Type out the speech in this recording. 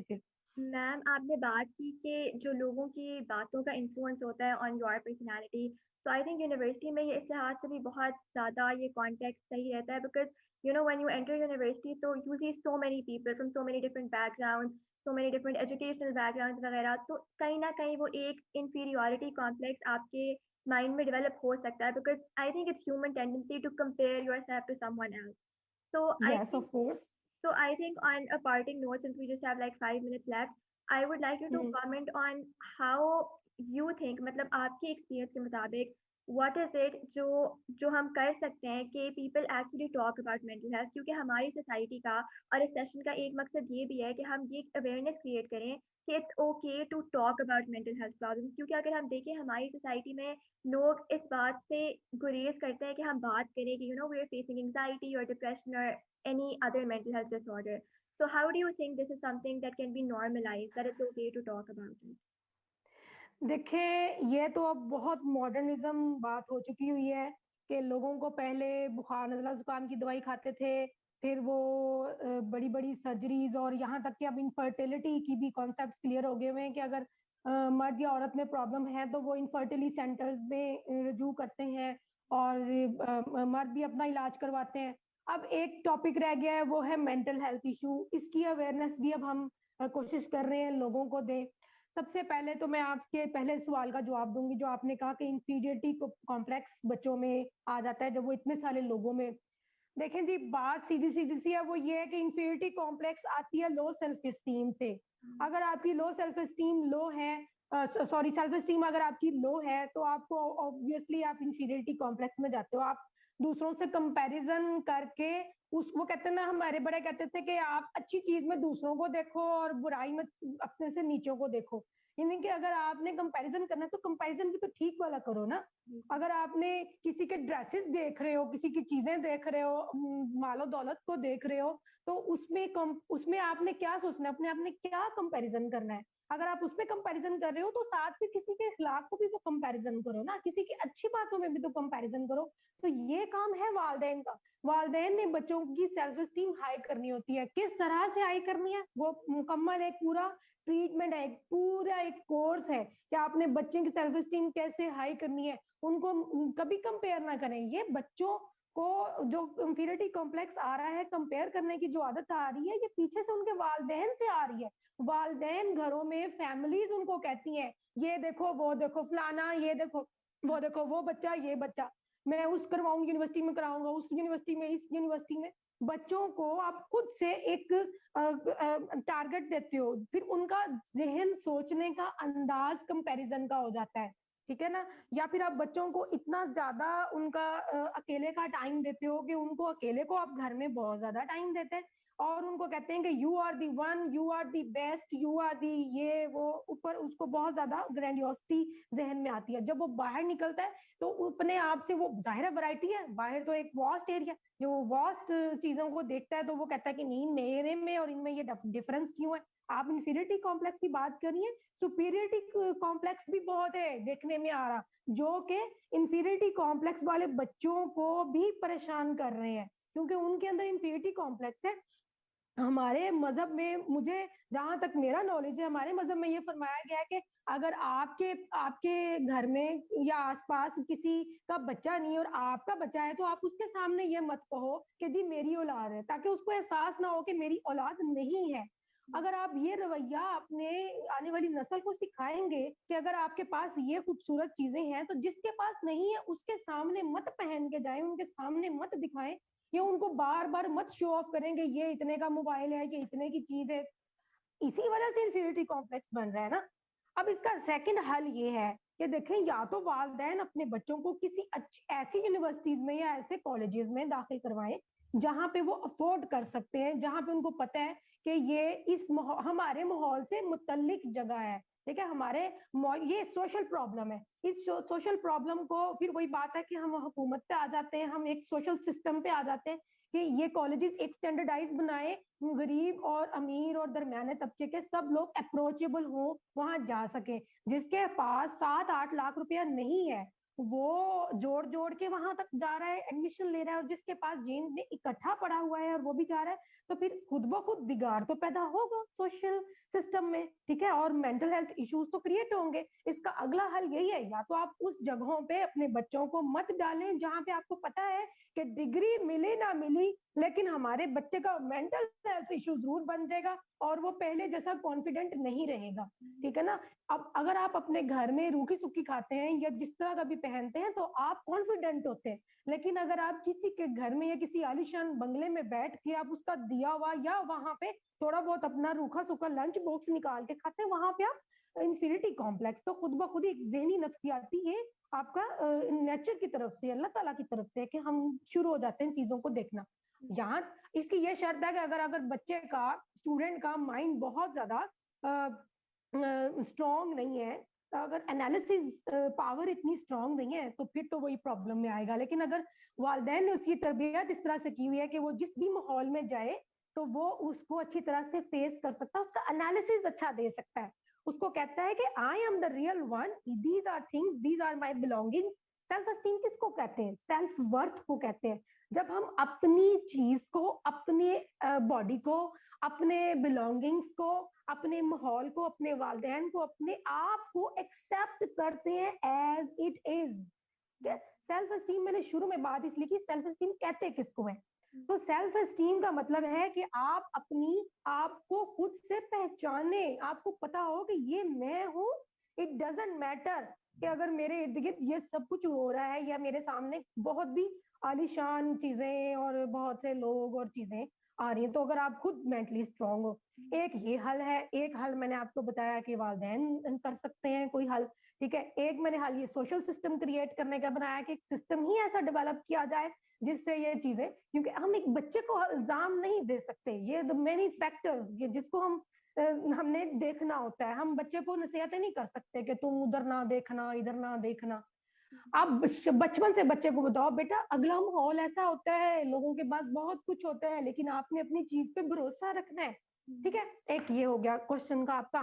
हैं फिर? मैम, आपने बात की कि जो लोगों की बातों का इन्फ्लुएंस होता है ऑन योर पर्सनालिटी, तो आई थिंक यूनिवर्सिटी में ये इस लिहाज से भी बहुत ज़्यादा ये कॉन्टेक्स्ट सही रहता है, because when you enter university तो you see so many people from so many different background, so many different educational background वगैरह, तो कहीं ना कहीं वो एक इंफीरियॉरिटी कॉम्प्लेक्स आपके माइंड में डेवलप हो सकता है, because I think it's human tendency to compare yourself to someone else. So I yes think of course. so I think on a parting note, since we just have like 5 minutes left, I would like you to comment on how you think, मतलब आपके experience के मुताबिक, what is it जो जो हम कर सकते हैं कि people actually talk about mental health, क्योंकि हमारी सोसाइटी का और इस सेशन का एक मकसद ये भी है कि हम ये अवेयरनेस क्रिएट करें कि it's okay to talk about mental health problems, क्योंकि अगर हम देखें हमारी सोसाइटी में लोग इस बात से गुरेज करते हैं कि हम बात करें कि वी आर फेसिंग एंजाइटी और डिप्रेशन और any other mental health disorder. So how do you think this is something that can be normalized, that it's okay to talk about it? देखिए, ये तो अब बहुत मॉडर्निज्म बात हो चुकी हुई है कि लोगों को पहले बुखार नजला जुकाम की दवाई खाते थे, फिर वो बड़ी बड़ी सर्जरीज, और यहाँ तक कि अब इनफर्टिलिटी की भी कॉन्सेप्ट क्लियर हो गए हुए हैं कि अगर मर्द या औरत में प्रॉब्लम है तो वो इनफर्टिलिटी सेंटर्स में रुजू करते हैं, और मर्द भी अपना इलाज करवाते हैं। अब एक टॉपिक रह गया है, वो है मेंटल हेल्थ इशू। इसकी अवेयरनेस भी अब हम कोशिश कर रहे हैं लोगों को दें। सबसे पहले तो मैं आपके पहले सवाल का जवाब दूंगी, जो आपने कहा कि इंफीरियरिटी कॉम्प्लेक्स बच्चों में आ जाता है जब वो इतने सारे लोगों में। देखें जी, बात सीधी सीधी सी है, वो ये है कि इंफीरियरिटी कॉम्प्लेक्स आती है लो सेल्फ एस्टीम से। अगर आपकी लो सेल्फ एस्टीम लो है, सॉरी, सेल्फ एस्टीम अगर आपकी लो है तो आपको ऑब्वियसली आप इंफीरियरिटी कॉम्प्लेक्स में जाते हो। आप दूसरों से कंपैरिजन करके उस, वो कहते हैं ना, हमारे बड़े कहते थे कि आप अच्छी चीज में दूसरों को देखो और बुराई में अपने से नीचों को देखो। यानी कि अगर आपने कंपैरिजन करना है तो कंपैरिजन भी तो ठीक वाला करो ना। अगर आपने किसी के ड्रेसेस देख रहे हो, किसी की चीजें देख रहे हो, मालो दौलत को देख रहे हो, तो उसमें आपने क्या सोचना है, अपने आपने क्या कंपैरिजन करना है। अगर आप उसमें कंपैरिजन कर रहे हो तो साथ में किसी के खिलाफ को भी तो कंपैरिजन करो ना, किसी की अच्छी बातों में भी तो कंपैरिजन करो। तो ये काम है वालदेन का। वालदेन ने बच्चों की सेल्फ एस्टीम हाई करनी होती है। किस तरह से हाई करनी है, वो मुकम्मल एक पूरा ट्रीटमेंट है, एक पूरा एक कोर्स है कि आपने बच्चे की सेल्फ एस्टीम कैसे हाई करनी है। उनको कभी कंपेयर ना करें। ये बच्चों को जो इंफीरियरिटी कॉम्प्लेक्स आ रहा है, कंपेयर करने की जो आदत आ रही है, ये पीछे से उनके वालदेन से आ रही है। वालदेन घरों में फैमिलीज उनको कहती हैं, ये देखो वो देखो फलाना, ये देखो वो देखो वो बच्चा, ये बच्चा मैं उस करवाऊंगी यूनिवर्सिटी में, कराऊंगा उस यूनिवर्सिटी में, इस यूनिवर्सिटी में। बच्चों को आप खुद से एक टारगेट देते हो, फिर उनका जहन सोचने का अंदाज कंपैरिजन का हो जाता है। ठीक है ना। या फिर आप बच्चों को इतना ज्यादा उनका अकेले का टाइम देते हो कि उनको अकेले को आप घर में बहुत ज्यादा टाइम देते हैं, और उनको कहते हैं कि you are the one, you are the best, you are the ये वो, ऊपर उसको बहुत ज्यादा ग्रैंडियोसिटी जहन में आती है। जब वो बाहर निकलता है तो अपने आप से, वो जाहिर है वैरायटी है, बाहर तो एक वास्ट एरिया, जो वास्ट चीजों को देखता है तो वो कहता है कि नहीं, मेरे में और इनमें ये डिफरेंस क्यों है। आप इंफीरियरिटी कॉम्प्लेक्स की बात करिए, सुपीरियरिटी कॉम्प्लेक्स भी बहुत है देखने में आ रहा, जो कि इंफीरियरिटी कॉम्प्लेक्स वाले बच्चों को भी परेशान कर रहे हैं, क्योंकि उनके अंदर इंफीरियरिटी कॉम्प्लेक्स है। हमारे मजहब में, मुझे जहां तक मेरा नॉलेज है, हमारे मजहब में ये फरमाया गया है कि अगर आपके आपके घर में या आसपास किसी का बच्चा नहीं और आपका बच्चा है, तो आप उसके सामने ये मत कहो कि जी मेरी औलाद है, ताकि उसको एहसास ना हो कि मेरी औलाद नहीं है। अगर आप ये रवैया अपने आने वाली नस्ल को सिखाएंगे कि अगर आपके पास ये खूबसूरत चीजें हैं तो जिसके पास नहीं है उसके सामने मत पहन के जाएं, उनके सामने मत दिखाएं, ये उनको बार बार मत शो ऑफ करेंगे, ये इतने का मोबाइल है, ये इतने की चीज है। इसी वजह से इंफीरियरिटी कॉम्प्लेक्स बन रहा है ना। अब इसका सेकंड हल ये है कि देखें, या तो वालदैन अपने बच्चों को किसी अच्छी ऐसी यूनिवर्सिटीज में या ऐसे कॉलेजेस में दाखिल करवाएं जहां पे वो अफोर्ड कर सकते हैं, जहां पे उनको पता है कि ये इस हमारे माहौल से मुतल्लिक जगह है। ठीक है, हमारे ये सोशल प्रॉब्लम है। इस सोशल प्रॉब्लम को, फिर वही बात है कि हम हुकूमत पे आ जाते हैं, हम एक सोशल सिस्टम पे आ जाते हैं कि ये कॉलेजेस एक स्टैंडर्डाइज बनाए, गरीब और अमीर और दरमियाने तबके के सब लोग अप्रोचेबल हो, वहां जा सके। जिसके पास 7-8 लाख रुपया नहीं है वो जोड़ जोड़ के वहां तक जा रहा है, एडमिशन ले रहा है, और जिसके पास जीन में इकट्ठा पड़ा हुआ है और वो भी जा रहा है, तो फिर खुद ब खुद बिगाड़ तो पैदा होगा सोशल सिस्टम में, ठीक है, और मेंटल हेल्थ इश्यूज तो क्रिएट होंगे। इसका अगला हल यही है, या तो आप उस जगहों पे अपने बच्चों को मत डालें जहां पे आपको पता है कि डिग्री मिले ना मिली, लेकिन हमारे बच्चे का मेंटल हेल्थ इश्यू जरूर बन जाएगा और वो पहले जैसा कॉन्फिडेंट नहीं रहेगा, ठीक है ना। अब अगर आप अपने घर में रूखी सूखी खाते हैं या जिस तरह का भी पहनते हैं तो आप कॉन्फिडेंट होते हैं, लेकिन अगर आप किसी के घर में या किसी आलीशान बंगले में बैठ के आप उसका दिया हुआ या वहां पे थोड़ा बहुत अपना रूखा सूखा लंच बॉक्स निकाल के खाते हैं, वहां पे आप इंफीरियरिटी कॉम्प्लेक्स तो खुद ब खुद एक जहनी नफ्सियाती है आपका नेचर की तरफ से, अल्लाह ताला की तरफ से, कि हम शुरू हो जाते हैं चीजों को देखना। यहाँ इसकी ये शर्त है कि अगर अगर बच्चे का, स्टूडेंट का माइंड बहुत ज्यादा स्ट्रॉन्ग नहीं है, अगर एनालिसिस पावर इतनी स्ट्रॉन्ग नहीं है, तो फिर तो वही प्रॉब्लम में आएगा। लेकिन अगर वालिदैन ने उसकी तरबियत इस तरह से की हुई है कि वो जिस भी माहौल में जाए तो वो उसको अच्छी तरह से फेस कर सकता है, उसका एनालिसिस अच्छा दे सकता है, उसको कहता है कि I am the real one, these are things, these are my belongings. Self esteem किसको कहते हैं? सेल्फ वर्थ को कहते हैं। जब हम अपनी चीज को, अपने बॉडी को, अपने बिलोंगिंग्स को, अपने माहौल को, अपने वालिदैन को, अपने आप को एक्सेप्ट करते हैं as it is. Self esteem मैंने शुरू में बात इसलिए की, सेल्फ एस्टीम कहते किसको है? तो सेल्फ एस्टीम का मतलब है कि आप अपनी आपको खुद से पहचाने, आपको पता हो कि ये मैं हूं। इट डजेंट मैटर कि अगर मेरे इर्द गिर्द ये सब कुछ हो रहा है या मेरे सामने बहुत भी आलीशान चीजें और बहुत से लोग और चीजें आ रही हैं, तो अगर आप खुद मेंटली स्ट्रांग हो, एक ये हल है। एक हल मैंने आपको बताया कि वालिदैन कर सकते हैं कोई हल, ठीक है। एक मैंने हल ये सोशल सिस्टम क्रिएट करने का बनाया कि एक सिस्टम ही ऐसा डेवलप किया जाए जिससे ये चीजें, क्योंकि हम एक बच्चे को इल्जाम नहीं दे सकते, ये द मेनी फैक्टर्स जिसको हम हमने देखना होता है। हम बच्चे को नसीहतें नहीं कर सकते कि तुम उधर ना देखना, इधर ना देखना। आप बचपन से बच्चे को बताओ, बेटा अगला माहौल ऐसा होता है, लोगों के पास बहुत कुछ होता है, लेकिन आपने अपनी चीज पे भरोसा रखना है, ठीक है। एक ये हो गया क्वेश्चन का आपका